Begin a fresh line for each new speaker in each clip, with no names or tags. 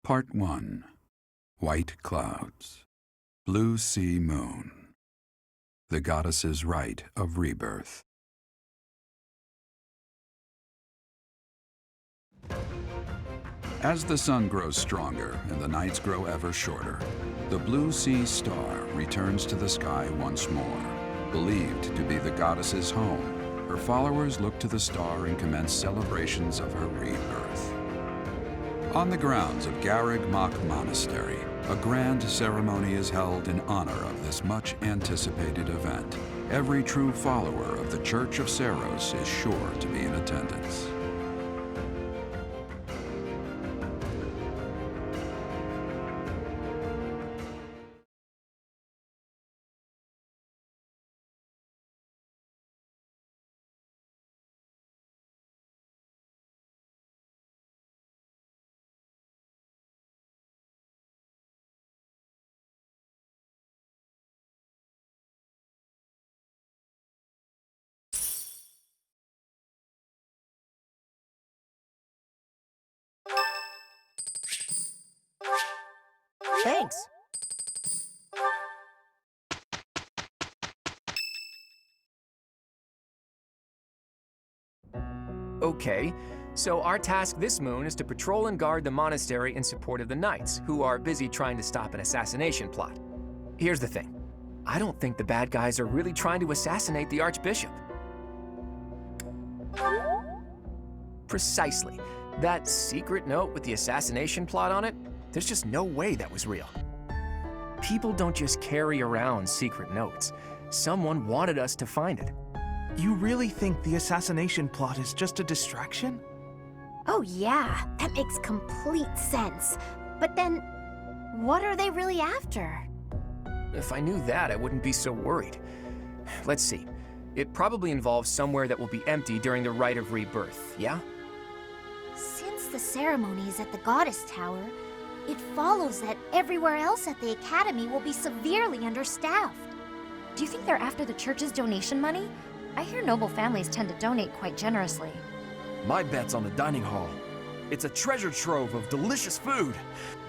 Part 1. White Clouds. Blue Sea Moon. The Goddess's Rite of Rebirth. As the sun grows stronger and the nights grow ever shorter, the Blue Sea Star returns to the sky once more. Believed to be the goddess's home, her followers look to the star and commence celebrations of her rebirth. On the grounds of Garreg Mach Monastery, a grand ceremony is held in honor of this much-anticipated event. Every true follower of the Church of Seros is sure to be in attendance.
Thanks. Okay, so our task this moon is to patrol and guard the monastery in support of the knights, who are busy trying to stop an assassination plot. Here's the thing. I don't think the bad guys are really trying to assassinate the Archbishop. Precisely. That secret note with the assassination plot on it, there's just no way that was real. People don't just carry around secret notes. Someone wanted us to find it.
You really think the assassination plot is just a distraction?
Oh yeah, that makes complete sense. But then, what are they really after?
If I knew that, I wouldn't be so worried. Let's see. It probably involves somewhere that will be empty during the Rite of Rebirth, yeah?
Since the ceremony is at the Goddess Tower, it follows that everywhere else at the Academy will be severely understaffed.
Do you think they're after the church's donation money? I hear noble families tend to donate quite generously.
My bet's on the dining hall. It's a treasure trove of delicious food.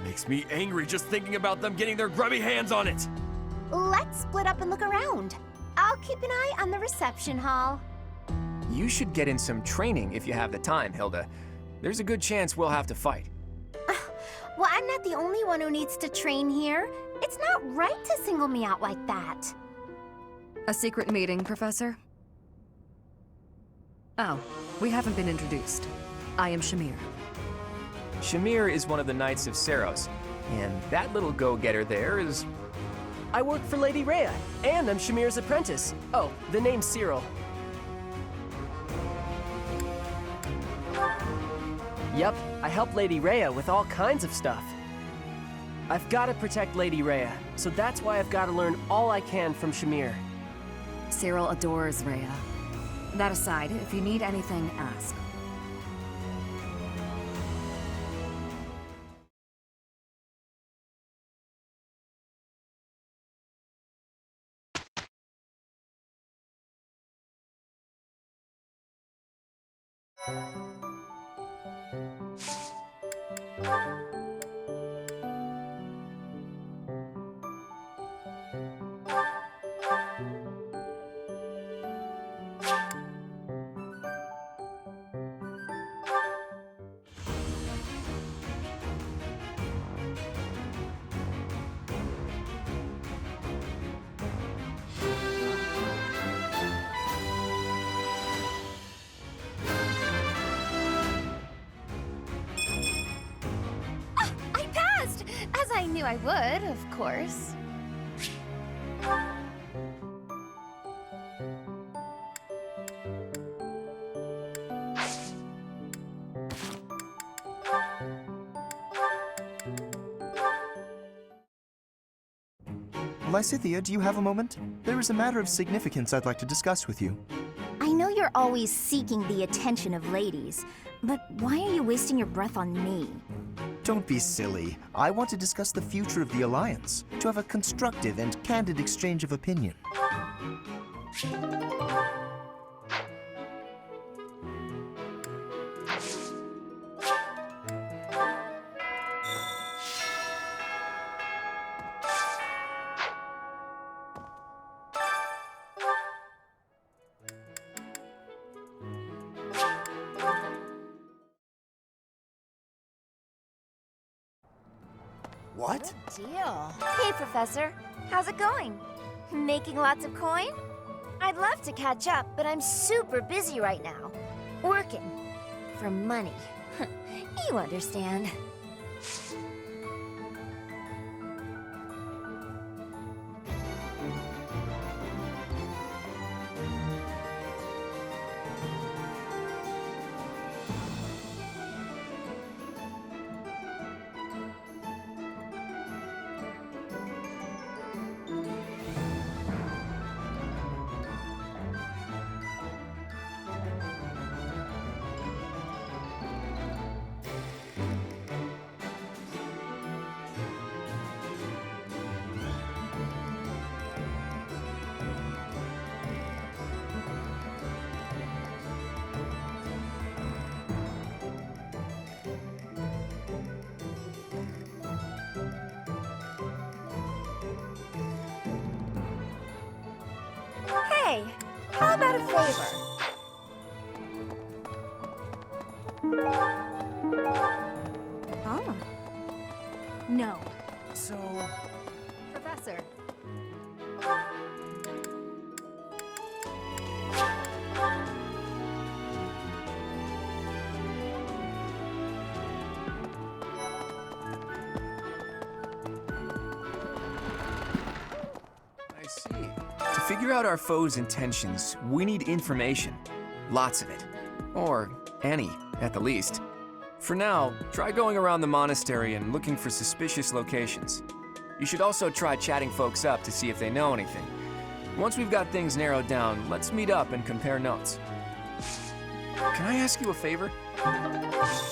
Makes me angry just thinking about them getting their grubby hands on it.
Let's split up and look around. I'll keep an eye on the reception hall.
You should get in some training if you have the time, Hilda. There's a good chance we'll have to fight.
Well, I'm not the only one who needs to train here. It's not right to single me out like that.
A secret meeting, Professor? Oh, we haven't been introduced. I am Shamir.
Shamir is one of the Knights of Seros, and that little go-getter there is...
I work for Lady Rhea, and I'm Shamir's apprentice. Oh, the name's Cyril. Yep, I help Lady Rhea with all kinds of stuff. I've got to protect Lady Rhea, so that's why I've got to learn all I can from Shamir.
Cyril adores Rhea. That aside, if you need anything, ask.
I knew I would, of course.
Lysithea, do you have a moment? There is a matter of significance I'd like to discuss with you.
I know you're always seeking the attention of ladies, but why are you wasting your breath on me?
Don't be silly. I want to discuss the future of the Alliance, to have a constructive and candid exchange of opinion. What?
Deal.
Hey, Professor. How's it going? Making lots of coin? I'd love to catch up, but I'm super busy right now. Working. For money. You understand. Hey, how about a favor?
Oh. No.
So,
Professor.
I see. To figure out our foe's intentions, we need information. Lots of it. Or any, at the least. For now, try going around the monastery and looking for suspicious locations. You should also try chatting folks up to see if they know anything. Once we've got things narrowed down, let's meet up and compare notes. Can I ask you a favor?
Oh.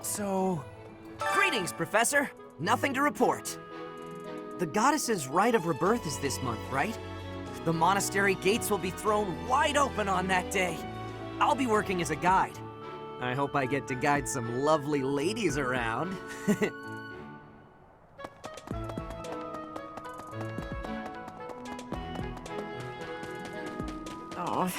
so...
Greetings, Professor. Nothing to report. The goddess's rite of rebirth is this month, right? The monastery gates will be thrown wide open on that day. I'll be working as a guide. I hope I get to guide some lovely ladies around.
Oh.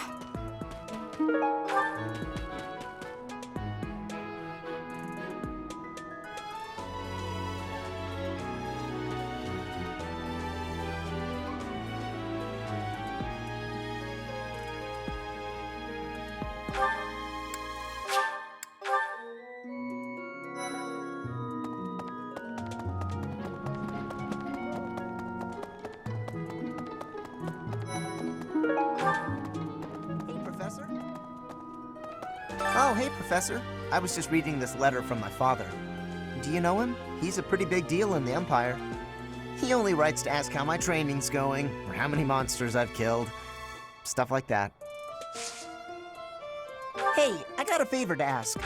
Hey, Professor. Oh, hey, Professor. I was just reading this letter from my father. Do you know him? He's a pretty big deal in the Empire. He only writes to ask how my training's going, or how many monsters I've killed. Stuff like that. Hey, I got a favor to ask.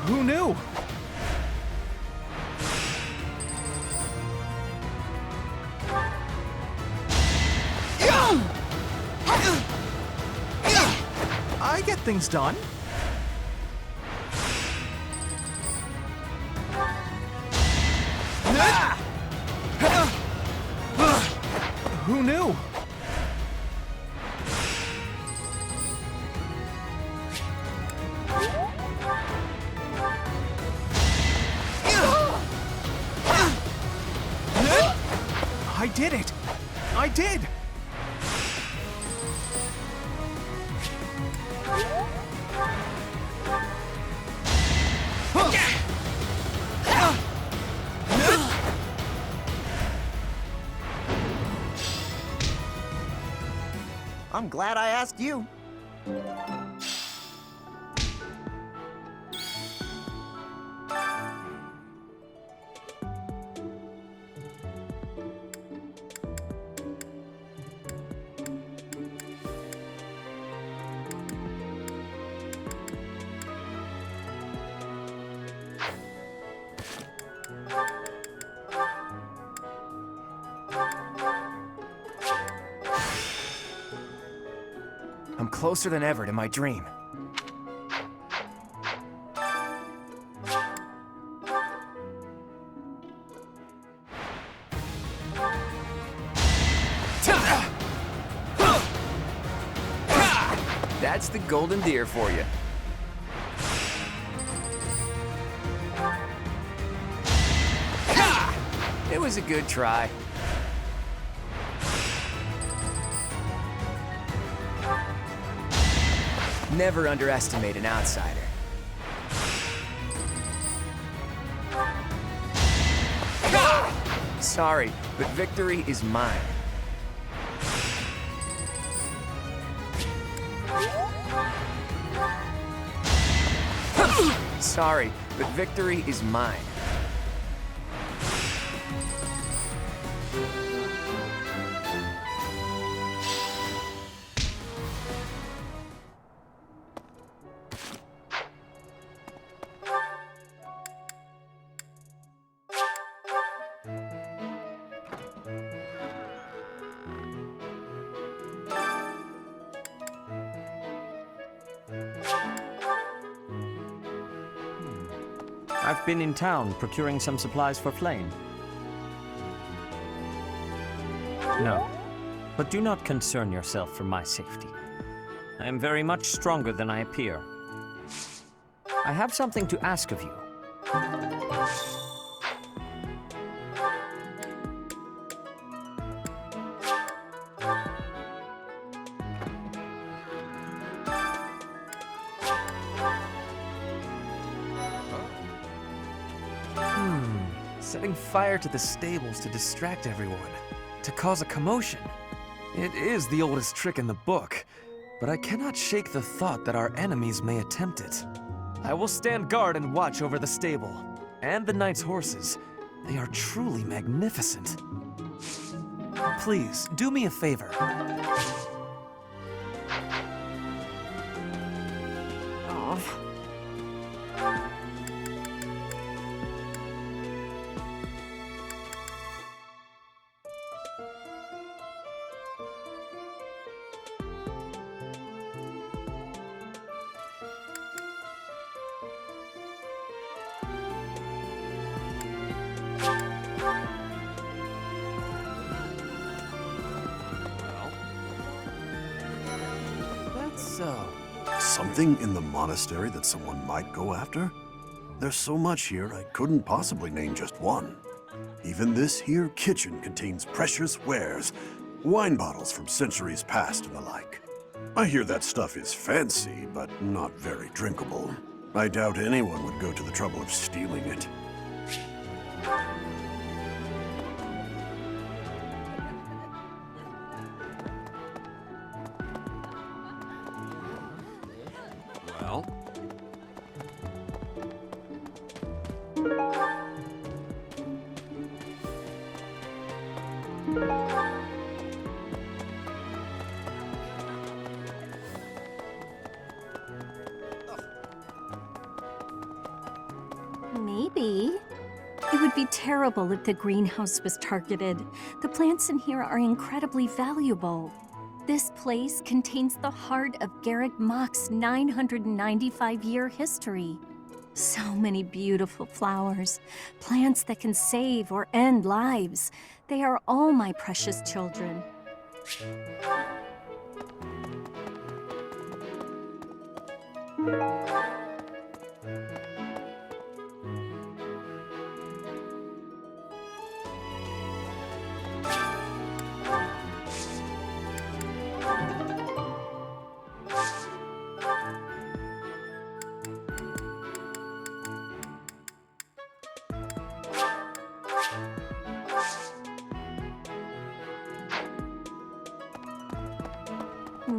Who knew? I get things done. Who knew?
did it! I did!
I'm glad I asked you.
I'm closer than ever to my dream. That's the golden deer for you. It was a good try. Never underestimate an outsider. Sorry, but victory is mine. Sorry, but victory is mine.
I've been in town procuring some supplies for Flame. No, but do not concern yourself for my safety. I am very much stronger than I appear. I have something to ask of you.
Setting fire to the stables to distract everyone, to cause a commotion. It is the oldest trick in the book, but I cannot shake the thought that our enemies may attempt it. I will stand guard and watch over the stable, and the knight's horses. They are truly magnificent. Please, do me a favor.
Something in the monastery that someone might go after? There's so much here, I couldn't possibly name just one. Even this here kitchen contains precious wares, wine bottles from centuries past and the like. I hear that stuff is fancy, but not very drinkable. I doubt anyone would go to the trouble of stealing it.
Maybe. It would be terrible if the greenhouse was targeted. The plants in here are incredibly valuable. This place contains the heart of Garrick Mock's 995-year history. So many beautiful flowers, plants that can save or end lives. They are all my precious children.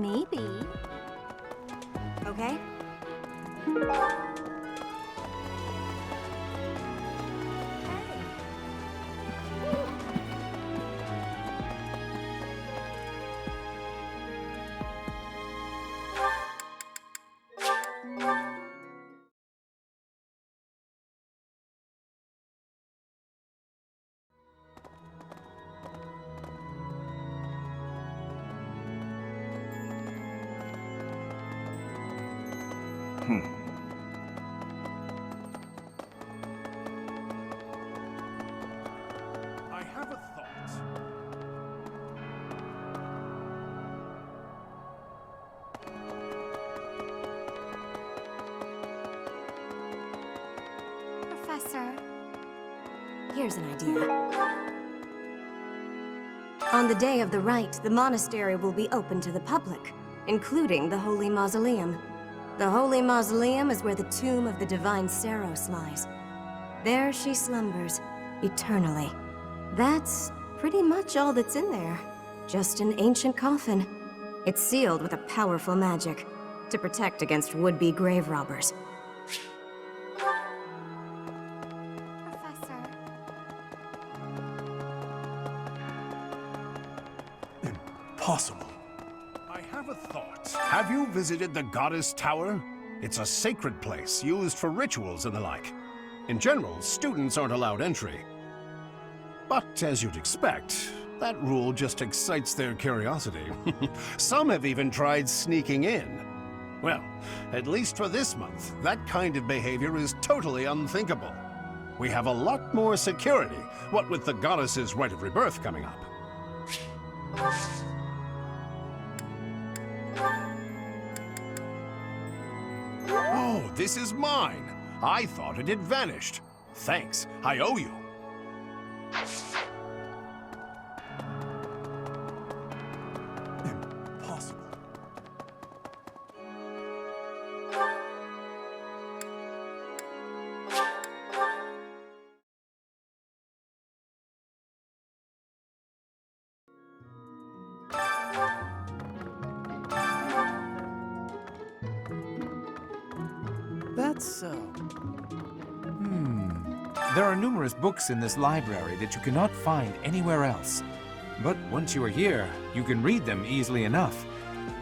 Maybe.
Okay?
I have a thought.
Professor.
Here's an idea. On the day of the rite, the monastery will be open to the public, including the Holy Mausoleum. The Holy Mausoleum is where the tomb of the divine Saros lies. There she slumbers, eternally. That's pretty much all that's in there. Just an ancient coffin. It's sealed with a powerful magic to protect against would-be grave robbers.
Professor.
Impossible.
I have a thought. Have you visited the Goddess Tower? It's a sacred place used for rituals and the like. In general, students aren't allowed entry. But as you'd expect, that rule just excites their curiosity. Some have even tried sneaking in. Well, at least for this month, that kind of behavior is totally unthinkable. We have a lot more security, what with the goddess's rite of rebirth coming up. Oh, this is mine. I thought it had vanished. Thanks, I owe you.
Impossible.
That's,
There are numerous books in this library that you cannot find anywhere else. But once you are here, you can read them easily enough.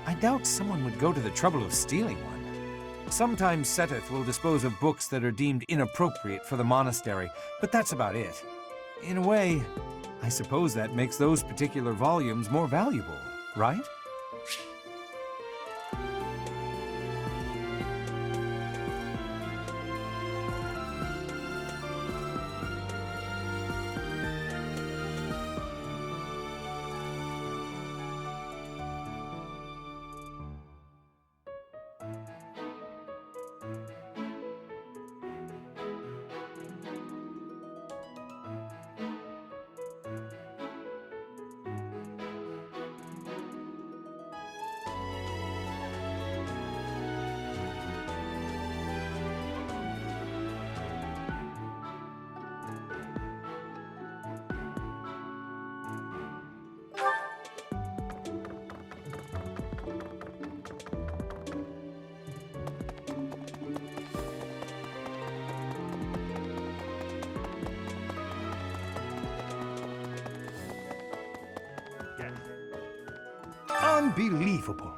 I doubt someone would go to the trouble of stealing one. Sometimes Seteth will dispose of books that are deemed inappropriate for the monastery, but that's about it. In a way, I suppose that makes those particular volumes more valuable, right?
Unbelievable.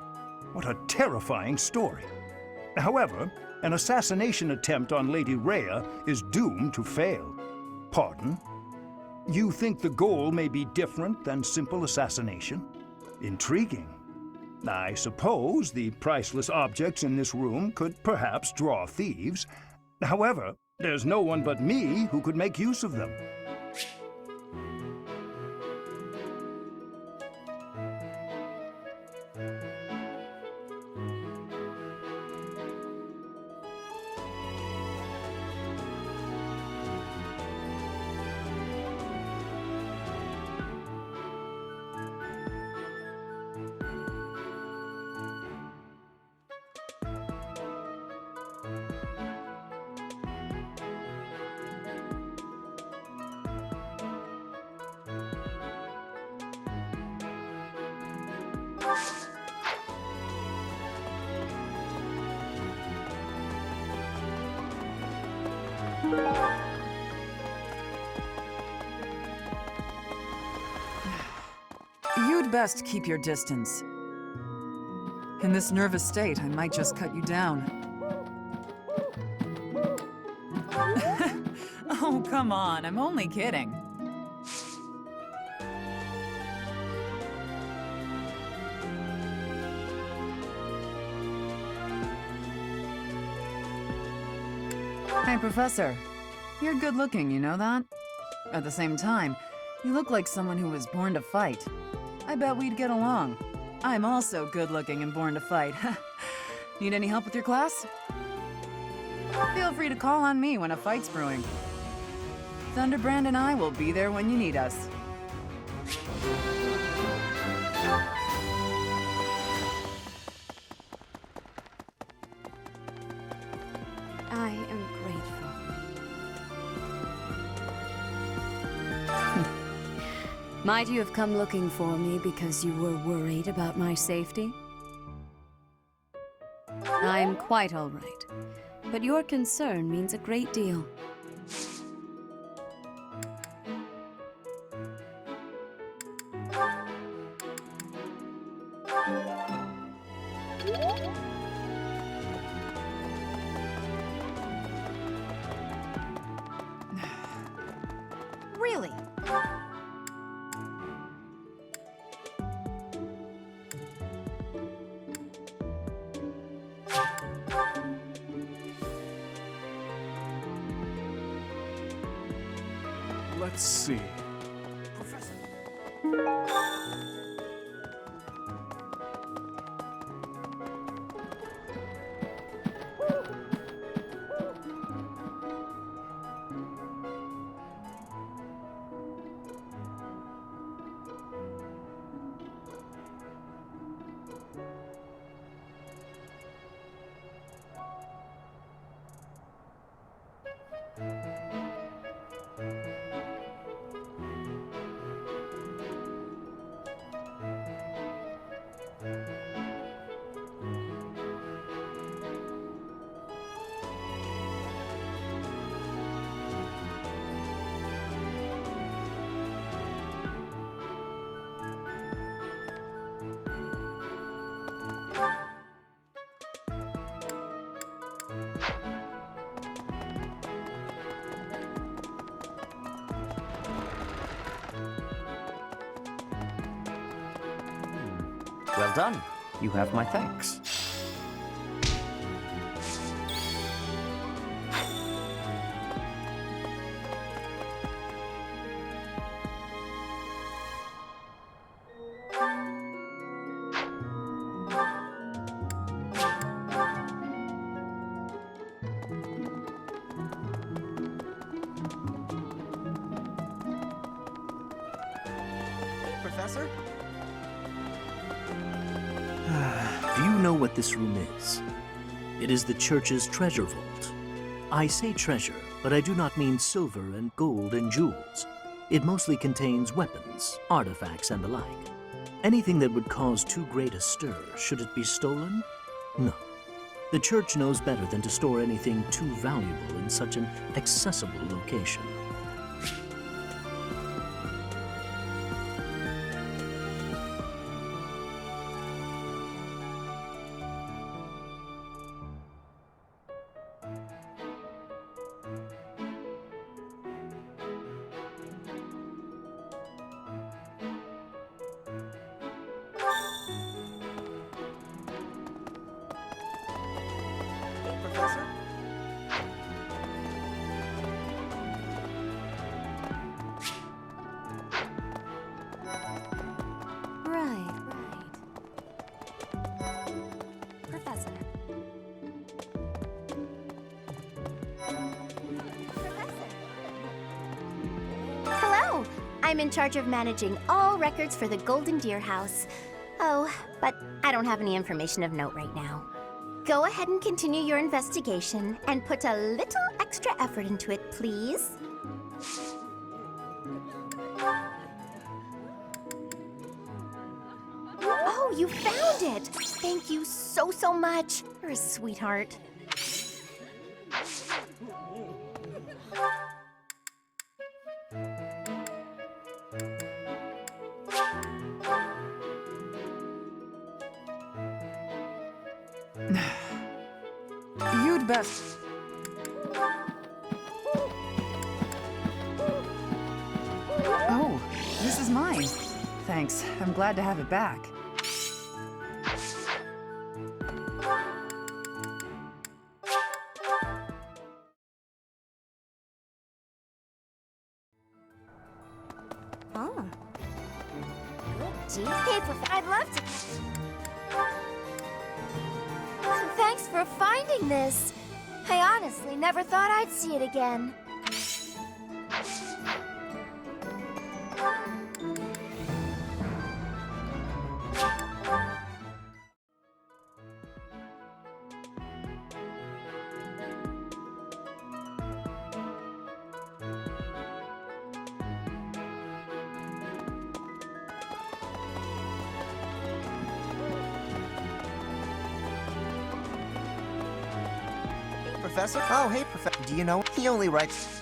What a terrifying story. However, an assassination attempt on Lady Rhea is doomed to fail. Pardon? You think the goal may be different than simple assassination? Intriguing. I suppose the priceless objects in this room could perhaps draw thieves. However, there's no one but me who could make use of them.
You'd best keep your distance. In this nervous state, I might just cut you down. Oh, come on, I'm only kidding. Hey, Professor. You're good looking, you know that? At the same time, you look like someone who was born to fight. I bet we'd get along. I'm also good looking and born to fight. Need any help with your class? Feel free to call on me when a fight's brewing. Thunderbrand and I will be there when you need us.
I am grateful. Might you have come looking for me because you were worried about my safety? I'm quite all right, but your concern means a great deal.
Really?
Let's see.
Well done. You have my thanks.
Professor?
Do you know what this room is? It is the church's treasure vault. I say treasure, but I do not mean silver and gold and jewels. It mostly contains weapons, artifacts, and the like. Anything that would cause too great a stir, should it be stolen? No. The church knows better than to store anything too valuable in such an accessible location.
Professor?
Right.
Professor.
Hello! I'm in charge of managing all records for the Golden Deer House. Oh, but I don't have any information of note right now. Go ahead and continue your investigation and put a little extra effort into it, please. Oh, you found it! Thank you so much. You're a sweetheart.
best.
Oh, this is mine. Thanks. I'm glad to have it back.
Oh.
Gee, hey, I'd love to. Thanks for finding this. I honestly never thought I'd see it again.
Professor? Oh, hey, Professor. Do you know? He only writes.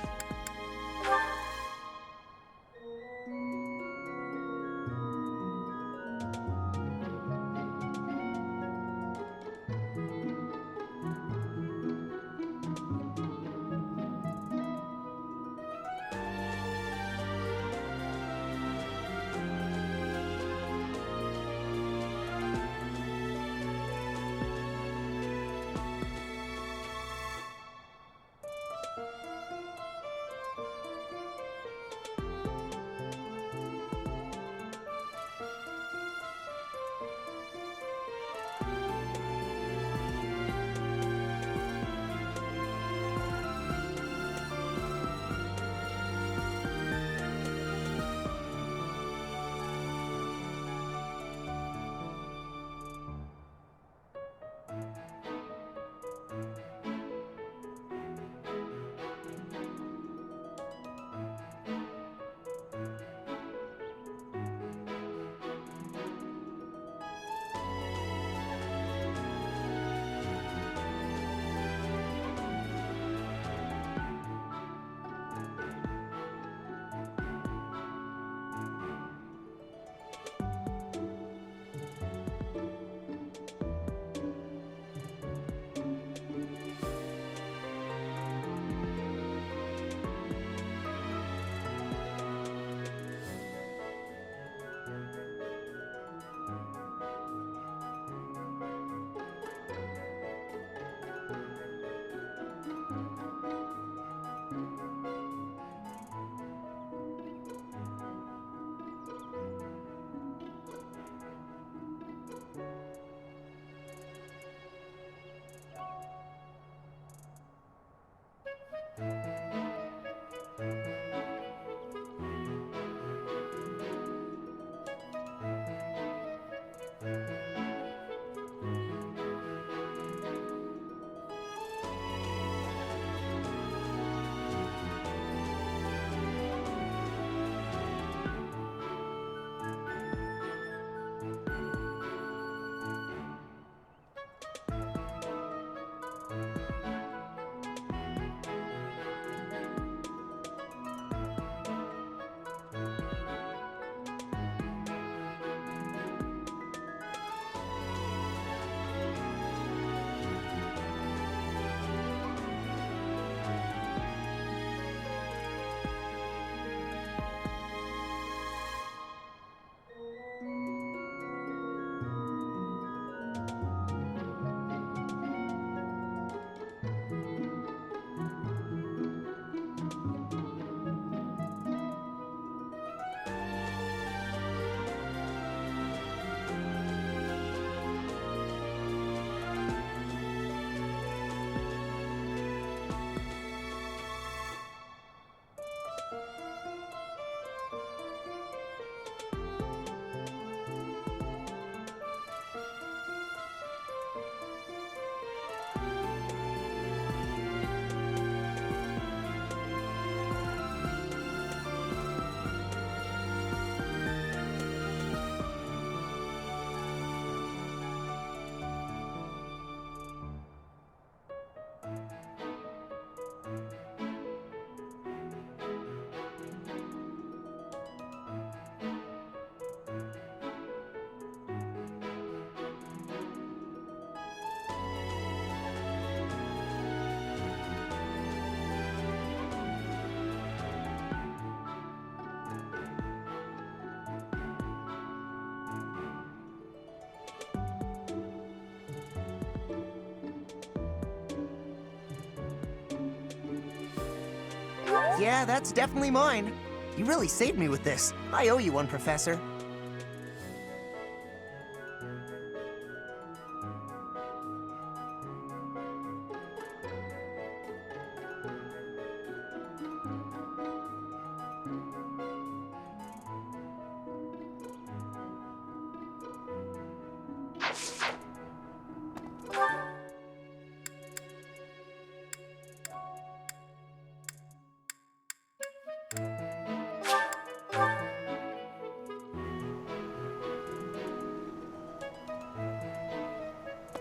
Yeah, that's definitely mine. You really saved me with this. I owe you one, Professor.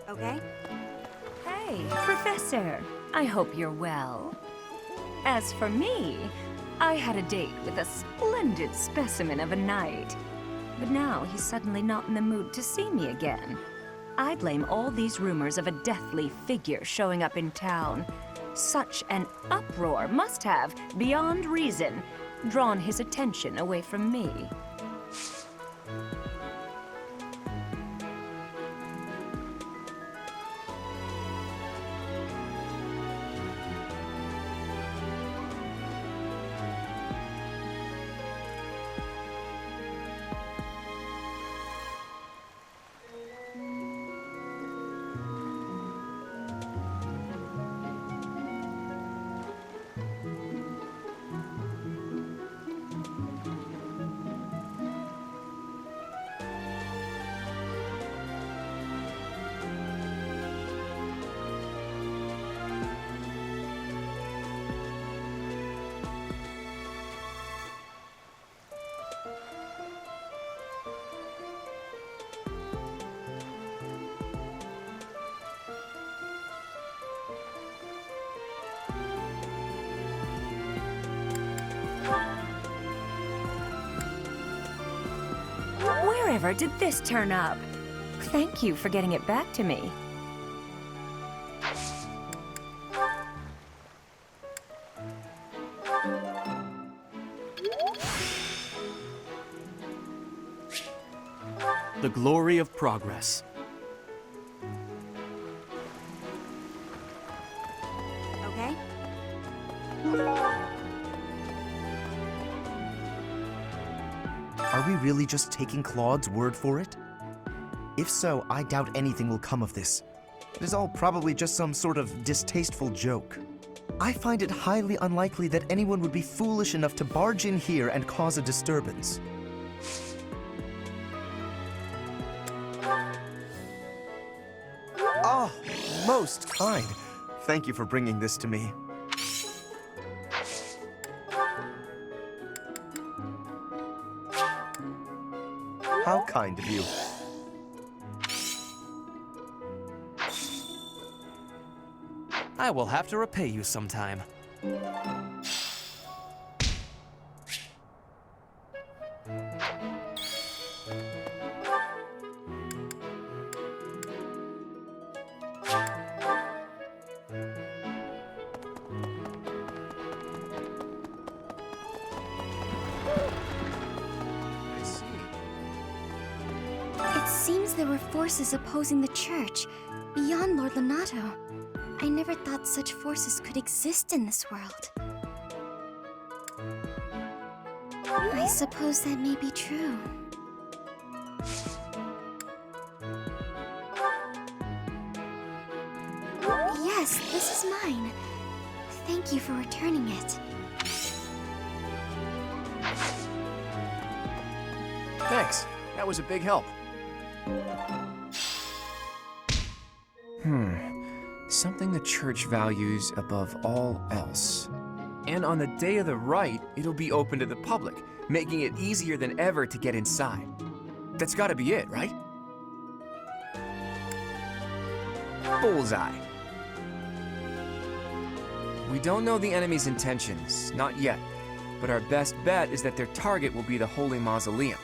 Okay?
Hey, Professor. I hope you're well. As for me, I had a date with a splendid specimen of a knight. But now he's suddenly not in the mood to see me again. I blame all these rumors of a deathly figure showing up in town. Such an uproar must have, beyond reason, drawn his attention away from me. Wherever did this turn up? Thank you for getting it back to me.
The glory of progress.
Okay?
Are we really just taking Claude's word for it? If so, I doubt anything will come of this. It is all probably just some sort of distasteful joke. I find it highly unlikely that anyone would be foolish enough to barge in here and cause a disturbance. Oh, most kind. Thank you for bringing this to me. How kind of you.
I will have to repay you sometime.
It seems there were forces opposing the church, beyond Lord Lonato. I never thought such forces could exist in this world. I suppose that may be true. Yes, this is mine. Thank you for returning it.
Thanks. That was a big help. Something the church values above all else. And on the day of the rite, it'll be open to the public, making it easier than ever to get inside. That's gotta be it, right? Bullseye. We don't know the enemy's intentions, not yet. But our best bet is that their target will be the Holy Mausoleum.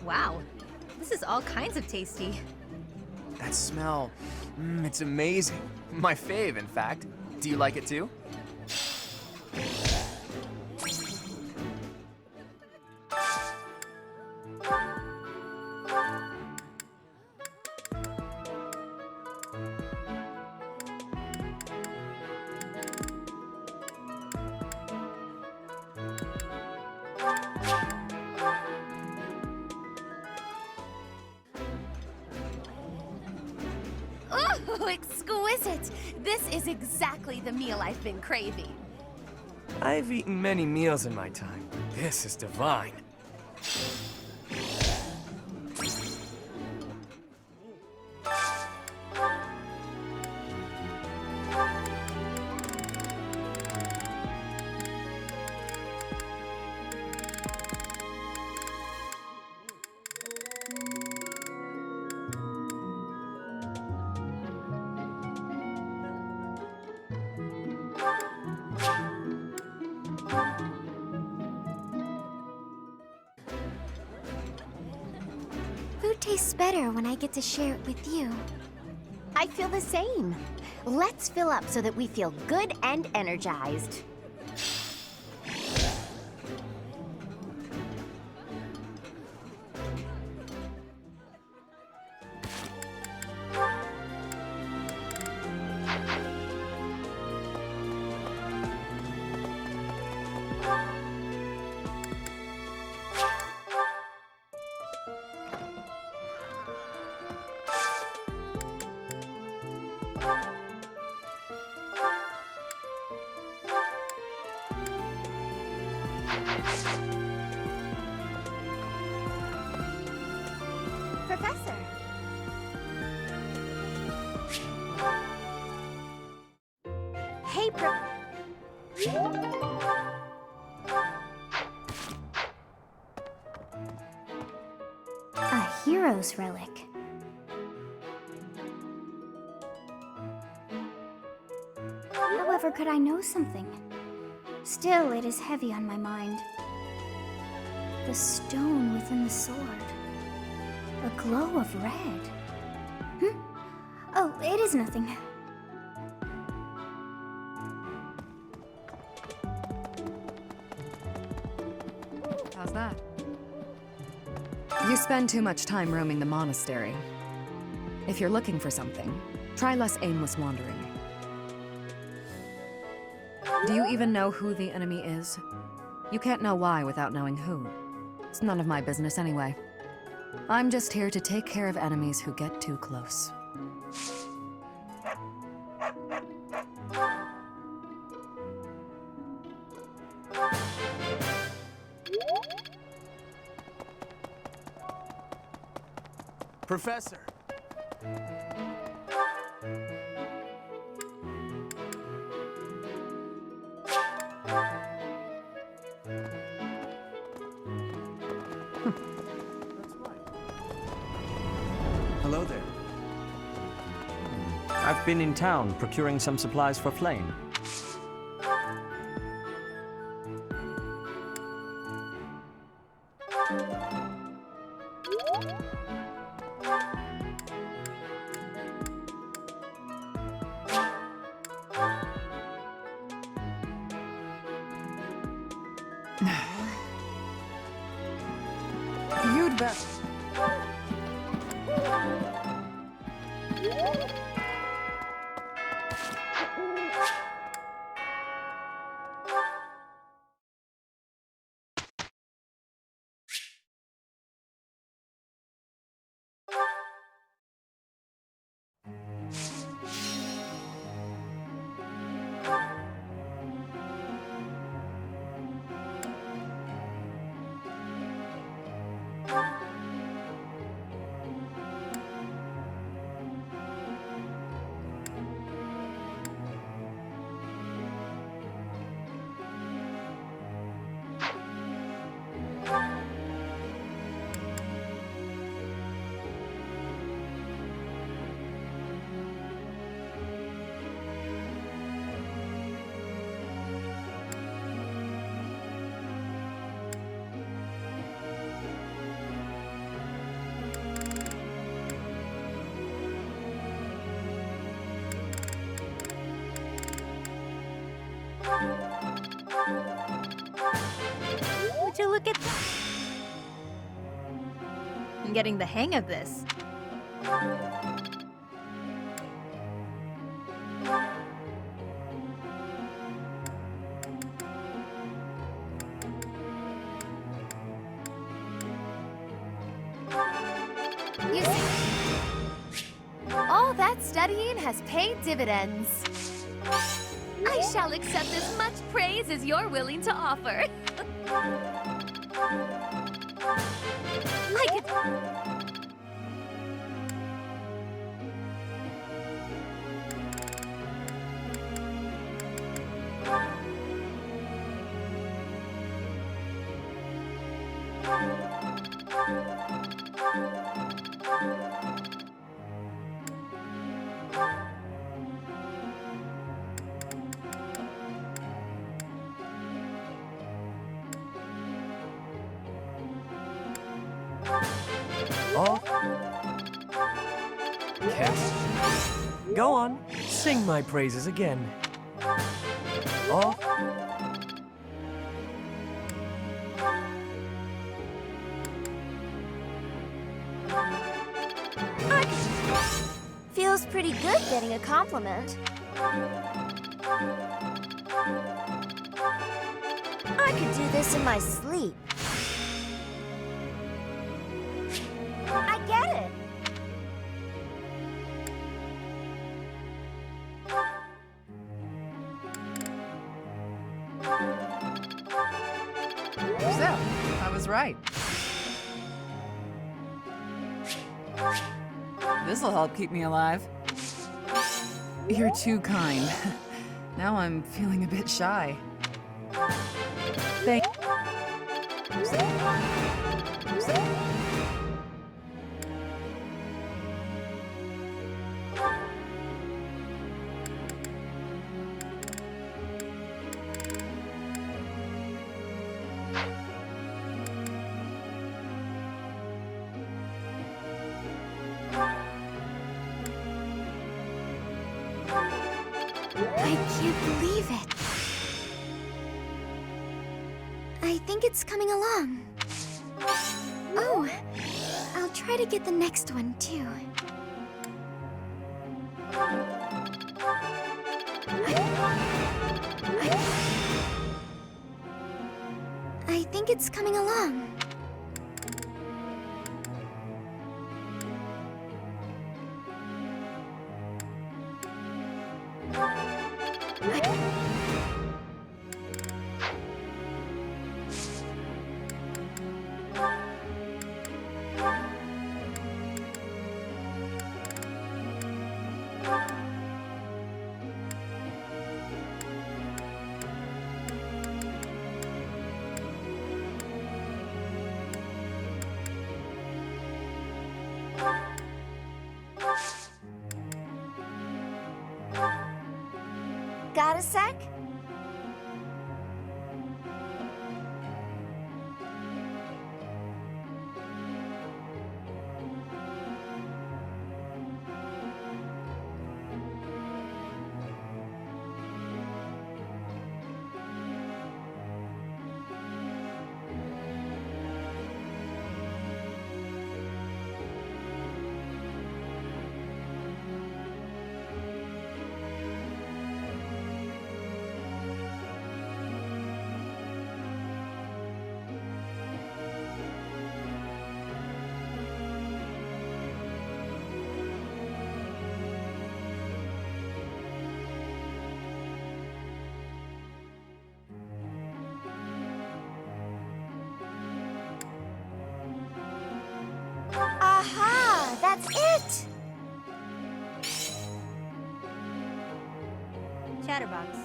Wow, this is all kinds of tasty.
That smell, it's amazing. My fave, in fact. Do you like it too?
Oh, exquisite! This is exactly the meal I've been craving.
I've eaten many meals in my time. This is divine.
Food tastes better when I get to share it with you.
I feel the same. Let's fill up so that we feel good and energized.
Professor!
Hey,
A hero's relic. However could I know something? Still, it is heavy on my mind. The stone within the sword. A glow of red. Oh, it is nothing.
How's that? You spend too much time roaming the monastery. If you're looking for something, try less aimless wandering. Do you even know who the enemy is? You can't know why without knowing who. It's none of my business anyway. I'm just here to take care of enemies who get too close.
Professor! Hello there.
I've been in town procuring some supplies for Flame.
You'd bet.
Look at... I'm getting the hang of this.
You see, all that studying has paid dividends. I shall accept as much praise as you're willing to offer. I could...
Oh. Cast. Go on, sing my praises again. Oh.
Feels pretty good getting a compliment. I could do this in my sleep. I get it.
So, I was right. This'll help keep me alive. You're too kind. Now I'm feeling a bit shy. Thank...
I can't believe it. I think it's coming along. Oh, I'll try to get the next one, too. I think it's coming along.
Got a sec? Aha! That's it!
Chatterbox.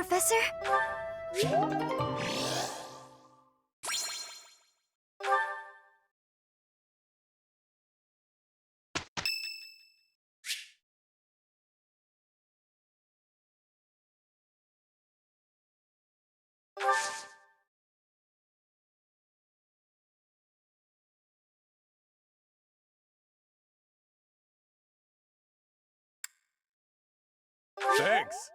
Professor?
Thanks.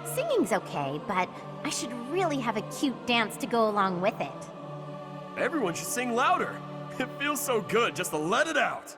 Singing's okay, but I should really have a cute dance to go along with it.
Everyone should sing louder. It feels so good just to let it out.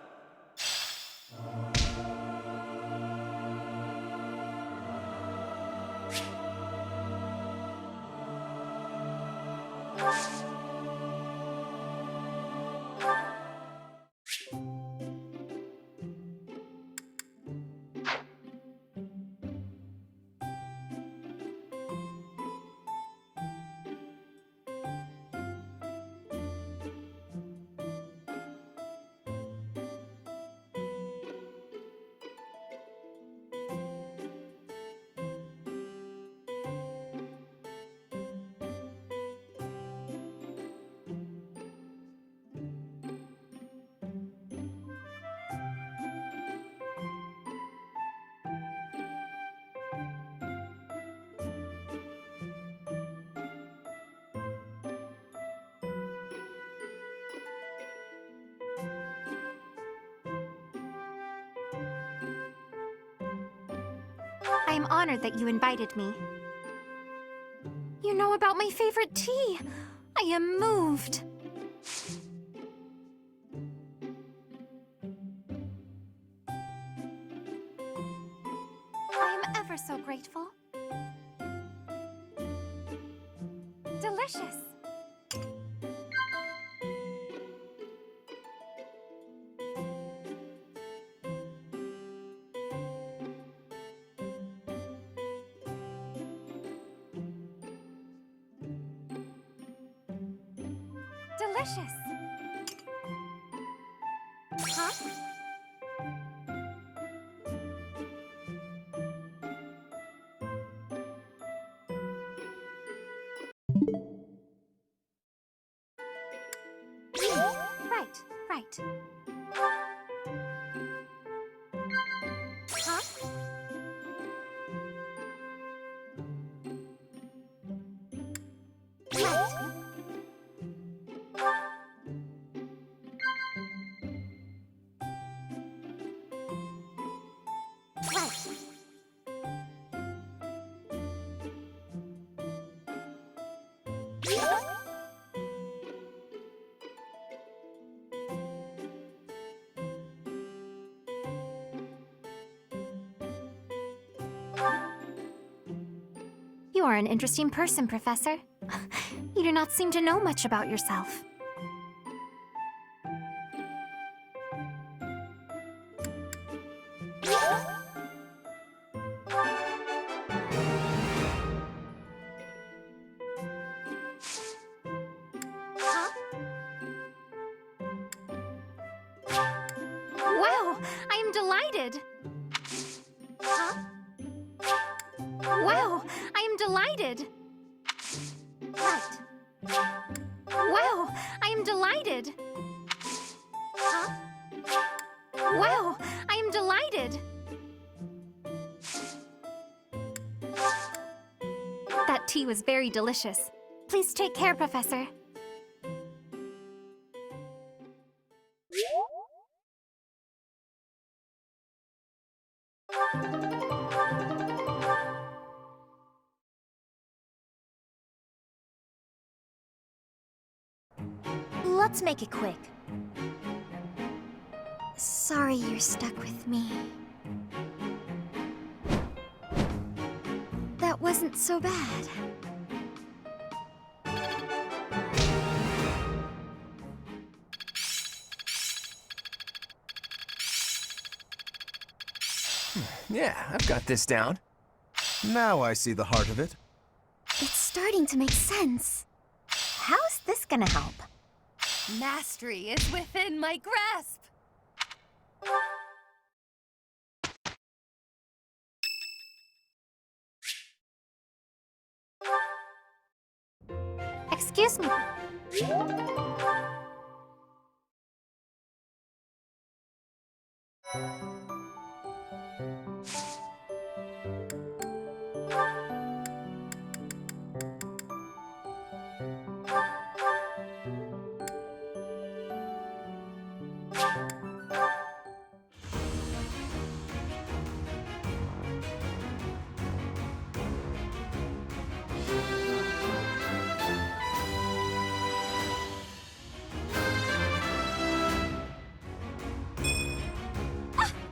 I am honored that you invited me. You know about my favorite tea. I am moved. I am ever so grateful. Delicious. Delicious. Huh? Right, right. Huh? Right. You are an interesting person, Professor. You do not seem to know much about yourself. Wow, I am delighted. Huh? Wow, I am delighted. Right. Wow, I am delighted. Huh? Wow, I am delighted. That tea was very delicious. Please take care, Professor. Let's make it quick. Sorry you're stuck with me. That wasn't so bad.
Yeah, I've got this down.
Now I see the heart of it.
It's starting to make sense.
How's this gonna help?
Mastery is within my grasp!
Excuse me.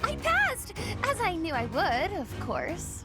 I passed! As I knew I would, of course.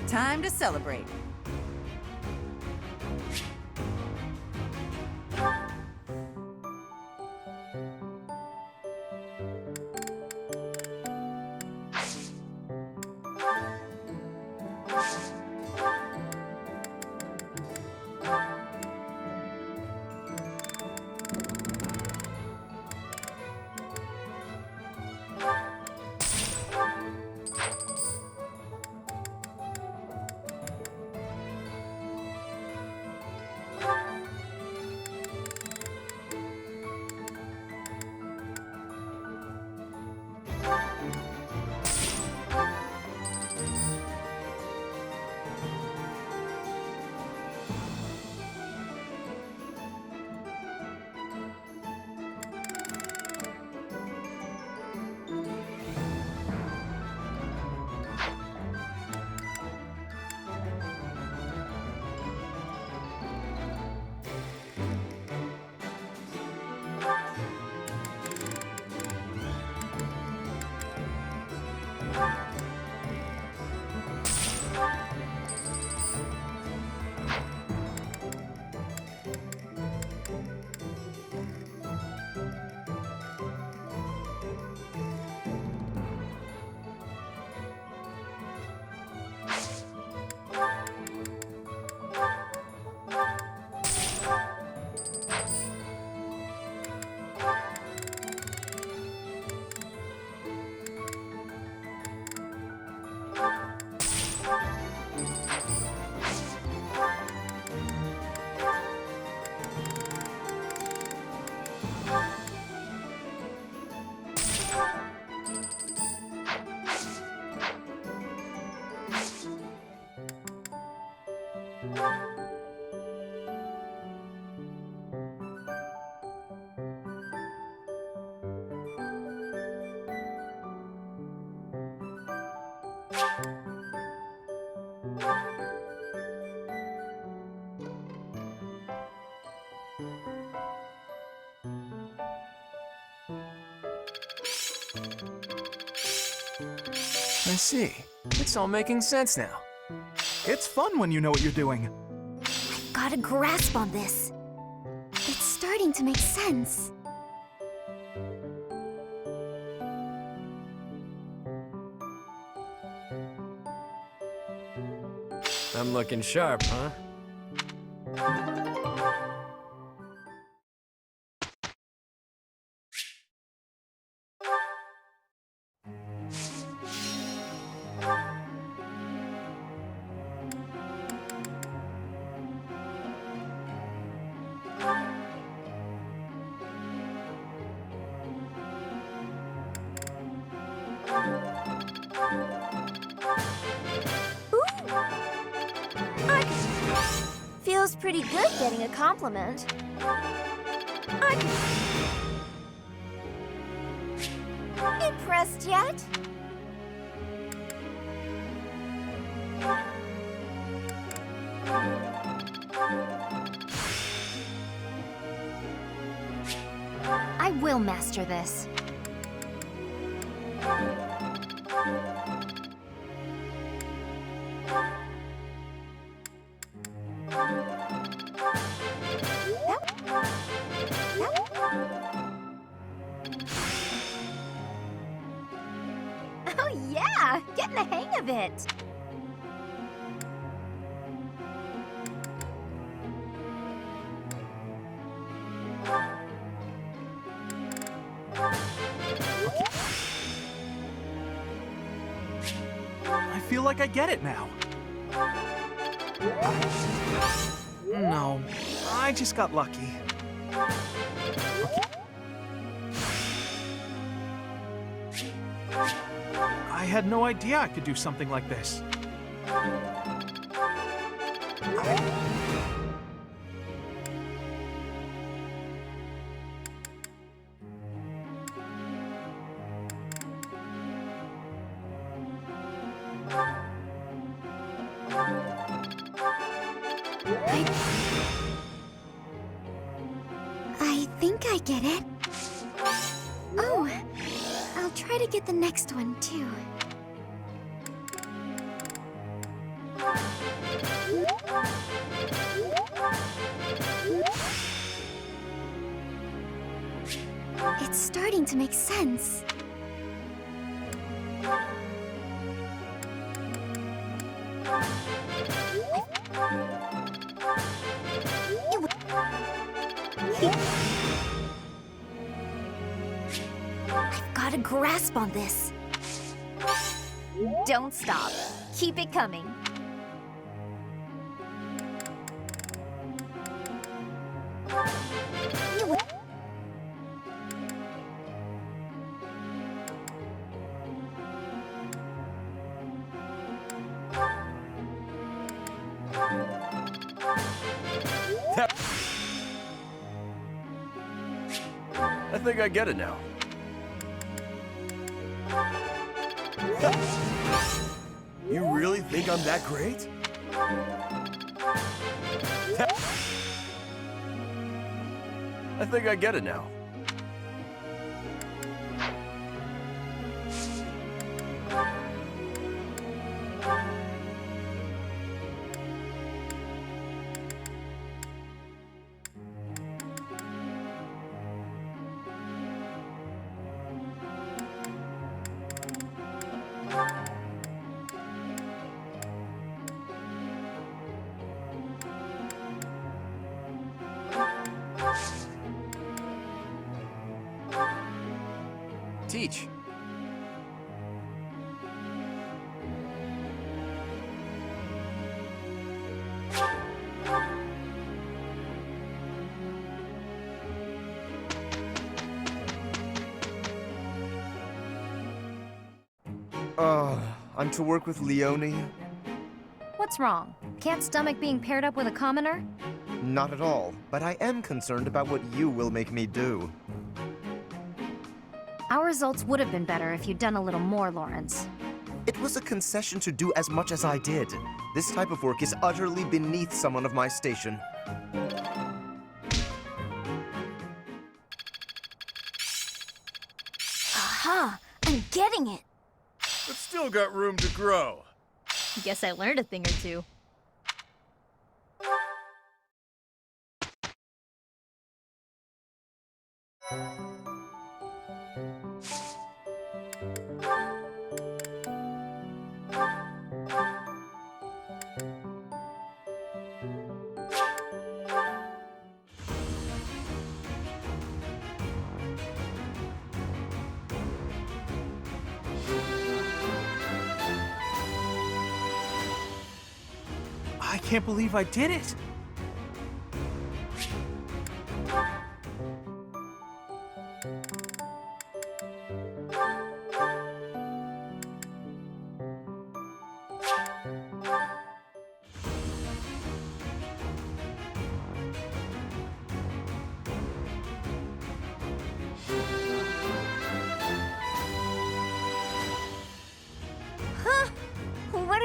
Time to celebrate.
I see. It's all making sense now.
It's fun when you know what you're doing.
Got a grasp on this. It's starting to make sense.
I'm looking sharp, huh?
Feels pretty good getting a compliment. Impressed yet?
I will master this.
Oh yeah, getting the hang of it.
I feel like I get it now. No, I just got lucky. I had no idea I could do something like this.
I think I get it. Oh, I'll try to get the next one, too. It's starting to make sense.
I've got a grasp on this. Don't stop. Keep it coming.
I think I get it now. You really think I'm that great? I think I get it now.
Teach.
I'm to work with Leone?
What's wrong? Can't stomach being paired up with a commoner?
Not at all, but I am concerned about what you will make me do.
Our results would have been better if you'd done a little more, Lawrence.
It was a concession to do as much as I did. This type of work is utterly beneath someone of my station.
Aha! I'm getting it!
But still got room to grow.
Guess I learned a thing or two.
I can't believe I did it!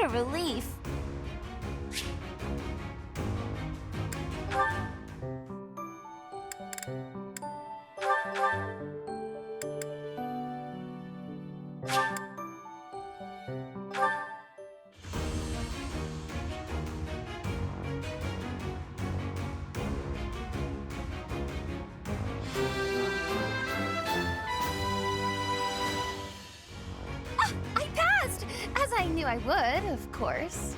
a relief.
I passed! As I knew I would, of course.